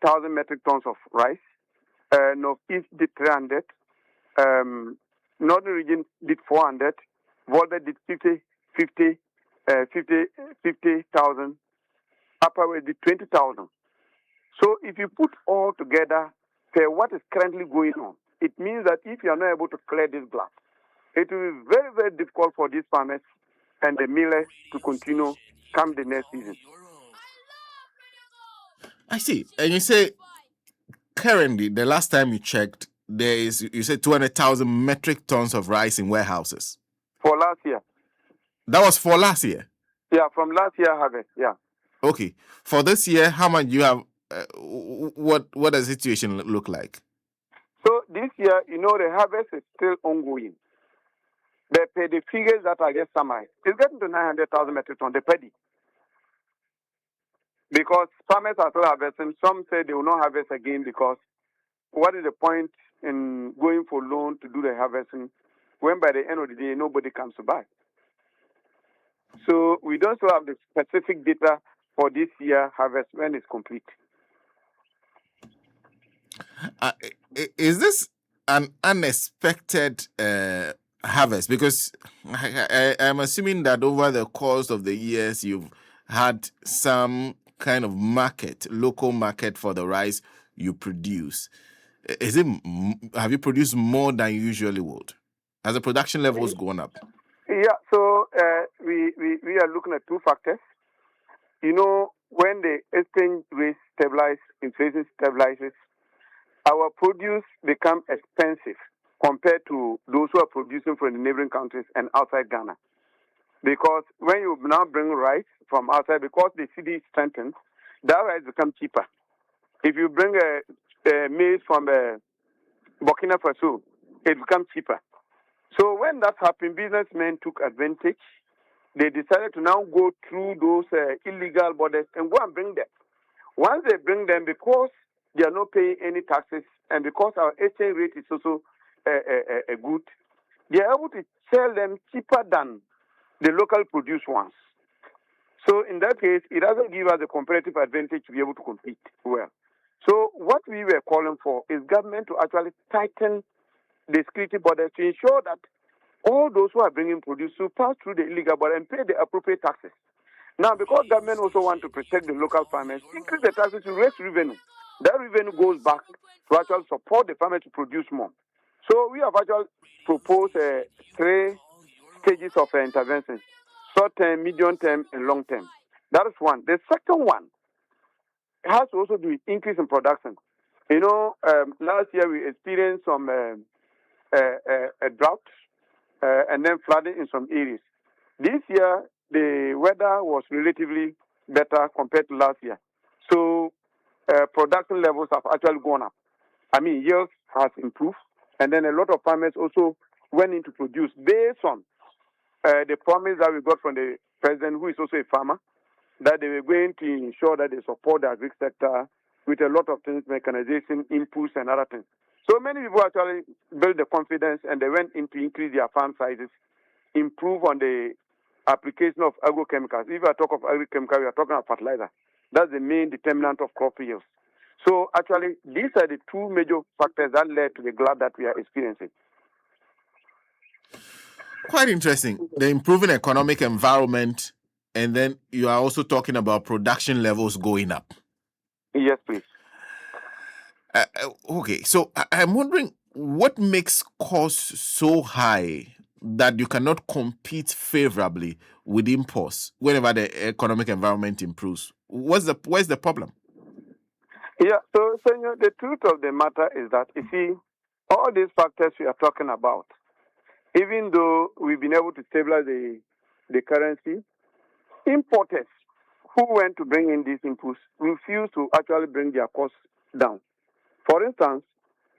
1,000 metric tons of rice. Northeast did 300. Northern region did 400. Volta did 50,000. Upper West did 20,000. So if you put all together what is currently going on, it means that if you are not able to clear this glut, it will be very, very difficult for these farmers and the millers to continue come the next season. I see. And you say currently, the last time you checked, there is, you said 200,000 metric tons of rice in warehouses. For last year. That was for last year? Yeah, from last year harvest, yeah. Okay. For this year, how much do you have? What does the situation look like? So this year, the harvest is still ongoing. The figures that I just summarized, it's getting to 900,000 metric tons, the paddy. Because farmers are still harvesting. Some say they will not harvest again because what is the point in going for loan to do the harvesting when by the end of the day nobody comes to buy? So we don't still have the specific data for this year harvest when it's complete. Is this an unexpected harvest? Because I'm assuming that over the course of the years you've had some kind of market, local market for the rice you produce. Have you produced more than you usually would? Has the production levels gone up? Yeah, so we are looking at two factors. When the exchange rate stabilizes, inflation stabilizes, our produce become expensive compared to those who are producing from the neighboring countries and outside Ghana. Because when you now bring rice from outside, because the city strengthens, that rice becomes cheaper. If you bring a maize from Burkina Faso, it becomes cheaper. So when that happened, businessmen took advantage. They decided to now go through those illegal borders and go and bring them. Once they bring them, because they are not paying any taxes and because our exchange rate is also good, they are able to sell them cheaper than the local produced ones. So in that case, it doesn't give us a comparative advantage to be able to compete well. So what we were calling for is government to actually tighten the security borders to ensure that all those who are bringing produce to pass through the illegal border and pay the appropriate taxes. Now, because government also want to protect the local farmers, increase the taxes to raise revenue. That revenue goes back to actually support the farmers to produce more. So we have actually proposed 3 stages of intervention: short term, medium term, and long term. That is one. The second one has to also do with increase in production. Last year we experienced some a drought and then flooding in some areas. This year, the weather was relatively better compared to last year. So production levels have actually gone up. Yields has improved. And then a lot of farmers also went into produce based on the promise that we got from the president, who is also a farmer, that they were going to ensure that they support the agri sector with a lot of things, mechanization, inputs, and other things. So many people actually built the confidence and they went in to increase their farm sizes, improve on the application of agrochemicals. If I talk of agrochemicals, we are talking about fertilizer. That's the main determinant of crop yields. So actually, these are the two major factors that led to the glut that we are experiencing. Quite interesting. The improving economic environment, and then you are also talking about production levels going up. Yes, please. Okay, so I'm wondering what makes costs so high that you cannot compete favorably with imports whenever the economic environment improves? Where's the problem? Yeah, so the truth of the matter is that, you see, all these factors we are talking about, even though we've been able to stabilize the currency, importers who went to bring in these inputs refuse to actually bring their costs down. For instance,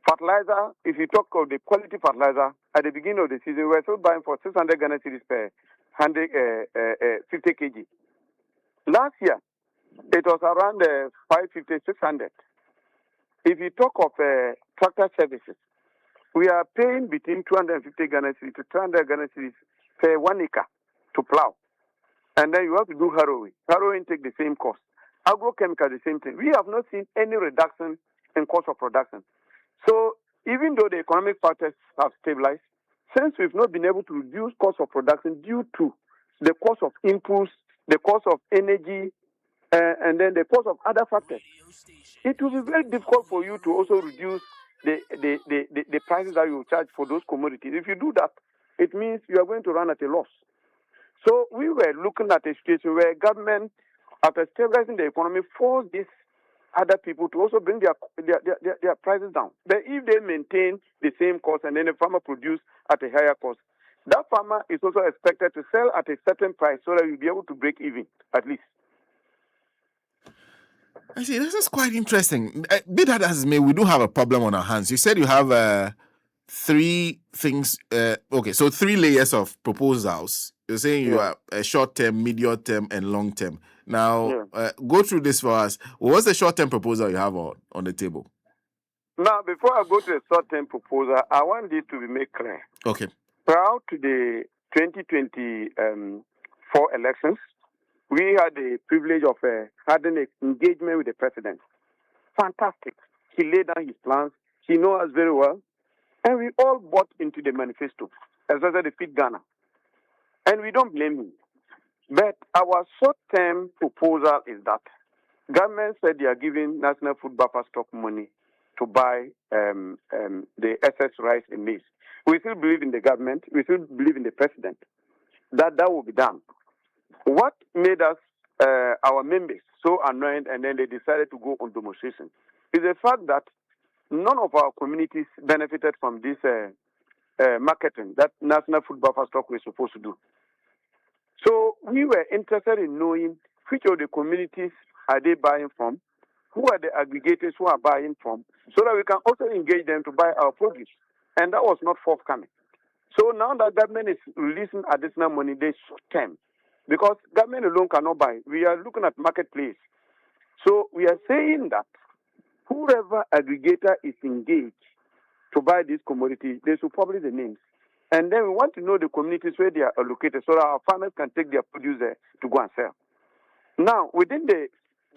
fertilizer, if you talk of the quality fertilizer, at the beginning of the season, we were still buying for 600 Ghana cedis per 50 kg. Last year, it was around 550, 600. If you talk of tractor services, we are paying between 250 Ghana cedis to 300 Ghana cedis per 1 acre to plow. And then you have to do harrowing. Harrowing takes the same cost. Agrochemicals, the same thing. We have not seen any reduction in cost of production. So even though the economic factors have stabilized, since we've not been able to reduce cost of production due to the cost of inputs, the cost of energy, and then the cost of other factors, it will be very difficult for you to also reduce the prices that you charge for those commodities. If you do that, it means you are going to run at a loss. So we were looking at a situation where government, after stabilizing the economy, forced these other people to also bring their prices down. But if they maintain the same cost and then the farmer produce at a higher cost, that farmer is also expected to sell at a certain price so that you'll be able to break even at least. I see. This is quite interesting. Be that as it may, we do have a problem on our hands. You said you have three things. Okay, so 3 layers of proposals. You're saying you are a short term, medium term, and long term. Now, go through this for us. What's the short term proposal you have on the table? Now, before I go to the short term proposal, I want this to be made clear. Okay. Prior to the 2024 elections, we had the privilege of having an engagement with the president. Fantastic. He laid down his plans. He knows us very well. And we all bought into the manifesto, especially the Fit Ghana. And we don't blame him. But our short-term proposal is that government said they are giving National Food Buffer Stock money to buy the excess rice and maize. We still believe in the government. We still believe in the president. That will be done. What made us, our members, so annoyed and then they decided to go on demonstration is the fact that none of our communities benefited from this marketing that National Food Buffer Stock was supposed to do. So we were interested in knowing which of the communities are they buying from, who are the aggregators who are buying from, so that we can also engage them to buy our produce. And that was not forthcoming. So now that government is releasing additional money, they short term, because government alone cannot buy. We are looking at marketplace. So we are saying that whoever aggregator is engaged to buy these commodities, they should publish the names. And then we want to know the communities where they are allocated so that our farmers can take their produce there to go and sell. Now, within the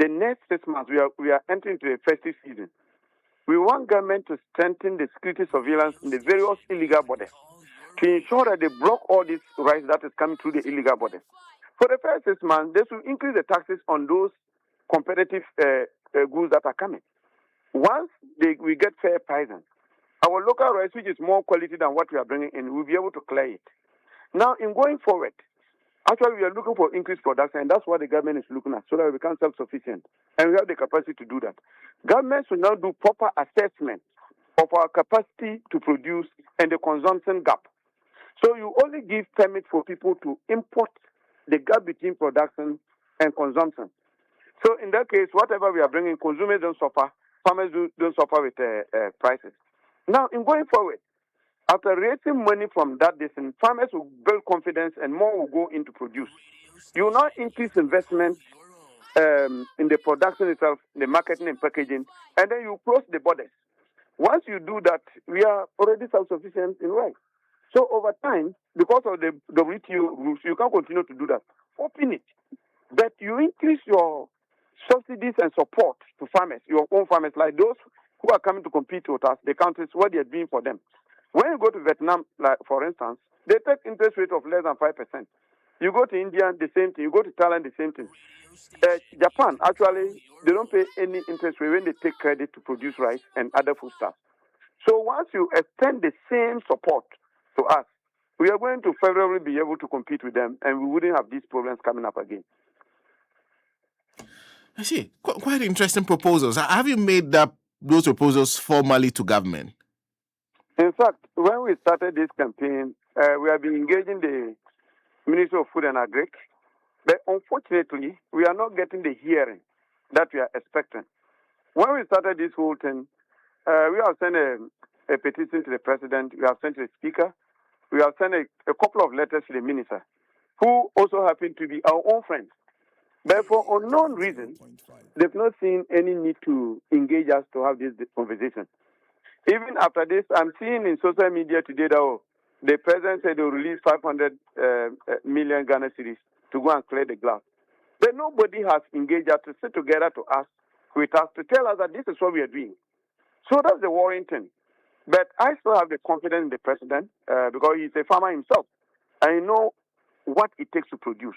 next 6 months, we are entering into the festive season. We want government to strengthen the security surveillance in the various illegal borders to ensure that they block all this rice that is coming through the illegal borders. For the first 6 months, they should increase the taxes on those competitive goods that are coming. Once we get fair pricing, our local rice, which is more quality than what we are bringing in, we'll be able to clear it. Now, in going forward, actually, we are looking for increased production, and that's what the government is looking at, so that we become self-sufficient. And we have the capacity to do that. Government should now do proper assessment of our capacity to produce and the consumption gap. So you only give permit for people to import the gap between production and consumption. So in that case, whatever we are bringing, consumers don't suffer, farmers don't suffer with prices. Now, in going forward, after raising money from that distance, farmers will build confidence and more will go into produce. You will now increase investment in the production itself, the marketing and packaging, and then you close the borders. Once you do that, we are already self-sufficient in rice. So over time, because of the WTO rules, you can continue to do that. Open it. But you increase your subsidies and support to farmers, your own farmers, like those who are coming to compete with us, the countries, what they are doing for them. When you go to Vietnam, like for instance, they take interest rate of less than 5%. You go to India, the same thing. You go to Thailand, the same thing. Japan, actually, they don't pay any interest rate when they take credit to produce rice and other foodstuffs. So once you extend the same support to us, we are going to favorably be able to compete with them, and we wouldn't have these problems coming up again. I see. Quite interesting proposals. Have you made those proposals formally to government? In fact, when we started this campaign, we have been engaging the Ministry of Food and Agric, but unfortunately, we are not getting the hearing that we are expecting. When we started this whole thing, we have sent a petition to the president, we have sent to the speaker, we have sent a couple of letters to the minister, who also happen to be our own friends. But for unknown reason, they've not seen any need to engage us to have this conversation. Even after this, I'm seeing in social media today that the president said they'll release 500 million Ghana cedis to go and clear the Glut. But nobody has engaged us to sit together with us to tell us that this is what we are doing. So that's the worrying thing. But I still have the confidence in the president because he's a farmer himself. I know what it takes to produce.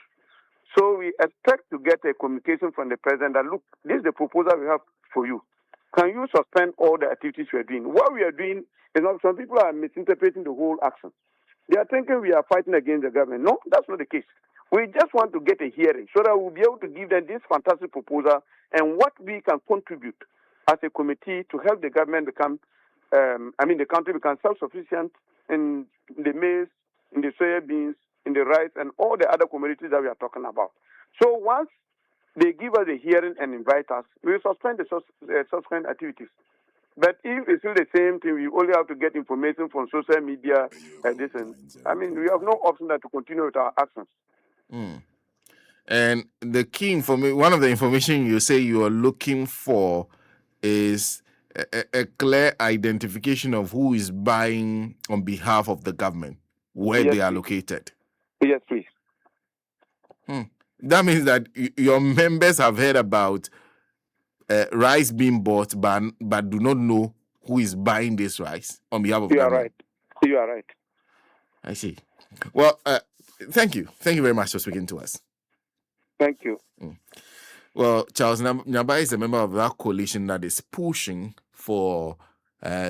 So we expect to get a communication from the president that, look, this is the proposal we have for you. Can you suspend all the activities we are doing? What we are doing is not, some people are misinterpreting the whole action. They are thinking we are fighting against the government. No, that's not the case. We just want to get a hearing so that we'll be able to give them this fantastic proposal and what we can contribute as a committee to help the government become, the country become self-sufficient in the maize, in the soybeans, in the rice, and all the other commodities that we are talking about. So once they give us a hearing and invite us, we will suspend the subsequent activities. But if it's still the same thing, we only have to get information from social media and this, and we have no option than to continue with our actions. And the key information, one of the information you say you are looking for is a clear identification of who is buying on behalf of the government, where Yes, they are please. located. Yes, please. That means that your members have heard about rice being bought, but do not know who is buying this rice on behalf of government. You are right. I see. Well, thank you. Thank you very much for speaking to us. Thank you. Well, Charles Nyaaba is a member of that coalition that is pushing for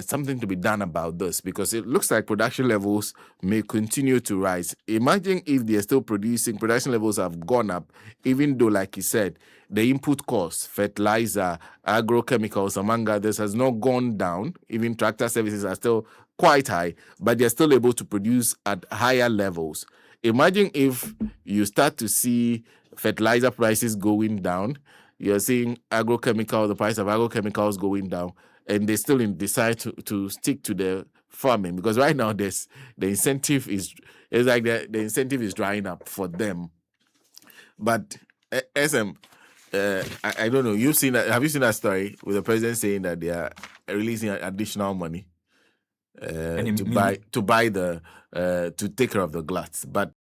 something to be done about this, because it looks like production levels may continue to rise. Imagine if they're still producing, production levels have gone up, even though, like he said, the input costs, fertilizer, agrochemicals, among others, has not gone down. Even tractor services are still quite high, but they're still able to produce at higher levels. Imagine if you start to see fertilizer prices going down, you're seeing the price of agrochemicals going down, and they still decide to stick to the farming, because right now the incentive is the incentive is drying up for them. But SM, I don't know. Have you seen that story with the president saying that they are releasing additional money to take care of the gluts? But